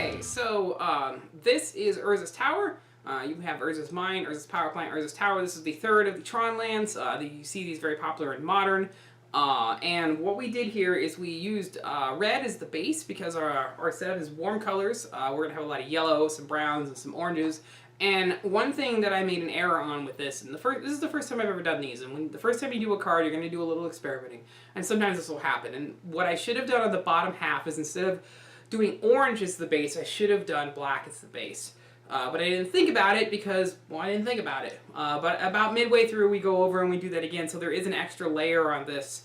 Okay, so this is Urza's Tower. You have Urza's Mine, Urza's Power Plant, Urza's Tower. This is the third of the Tron lands. You see these very popular in Modern. And what we did here is we used red as the base because our setup is warm colors. We're going to have a lot of yellow, some browns, and some oranges. And one thing that I made an error on with this, and this is the first time I've ever done these, and the first time you do a card, you're going to do a little experimenting. And sometimes this will happen. And what I should have done on the bottom half is instead of doing orange as the base, I should have done black as the base. But I didn't think about it because, well, I didn't think about it. But about midway through, we go over and we do that again. So there is an extra layer on this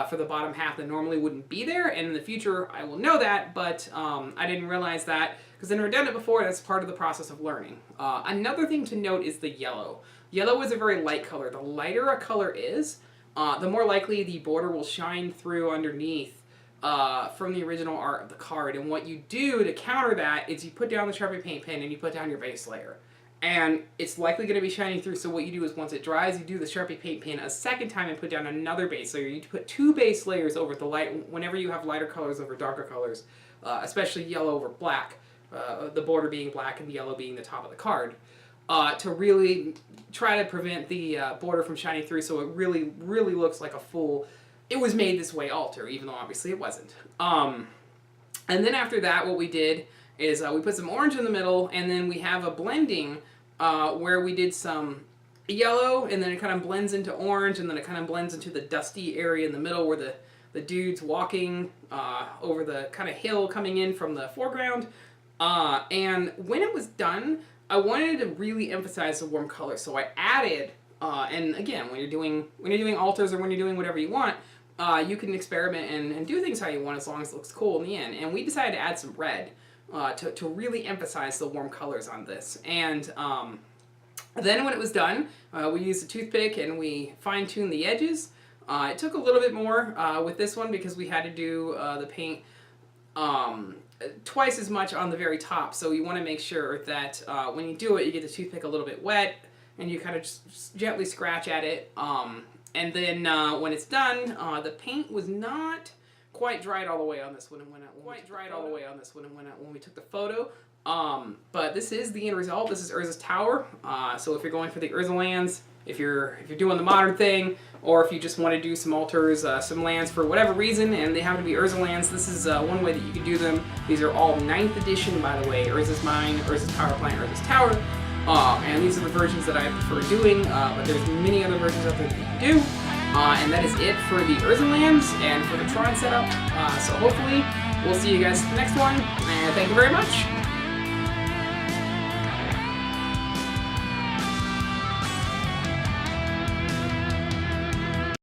for the bottom half that normally wouldn't be there. And in the future, I will know that, but I didn't realize that because I've never done it before. That's part of the process of learning. Another thing to note is the yellow. Yellow is a very light color. The lighter a color is, the more likely the border will shine through underneath from the original art of the card. And what you do to counter that is you put down the Sharpie paint pen and you put down your base layer. And it's likely going to be shining through, so what you do is once it dries, you do the Sharpie paint pen a second time and put down another base layer. You put two base layers over the light whenever you have lighter colors over darker colors, especially yellow over black, the border being black and the yellow being the top of the card, to really try to prevent the border from shining through so it really, really looks like a full it was made this way altar, even though obviously it wasn't. And then after that, what we did is we put some orange in the middle, and then we have a blending where we did some yellow, and then it kind of blends into orange, and then it kind of blends into the dusty area in the middle where the dude's walking over the kind of hill coming in from the foreground. And when it was done, I wanted to really emphasize the warm color, so I added, and again, when you're doing altars or when you're doing whatever you want, you can experiment and do things how you want as long as it looks cool in the end. And we decided to add some red to really emphasize the warm colors on this. And then when it was done, we used a toothpick and we fine-tuned the edges. It took a little bit more with this one because we had to do the paint twice as much on the very top. So you want to make sure that when you do it, you get the toothpick a little bit wet and you kind of just gently scratch at it. And then when it's done, the paint was not quite dried all the way on this one and when we took the photo. But this is the end result. This is Urza's Tower. So if you're going for the Urza lands, if you're doing the modern thing, or if you just want to do some altars, some lands for whatever reason, and they happen to be Urza lands, this is one way that you can do them. These are all 9th edition, by the way. Urza's Mine, Urza's Power Plant, Urza's Tower. And these are the versions that I prefer doing, but there's many other versions out there that you can do. And that is it for the Urza lands and for the Tron setup. So hopefully we'll see you guys in the next one, and thank you very much.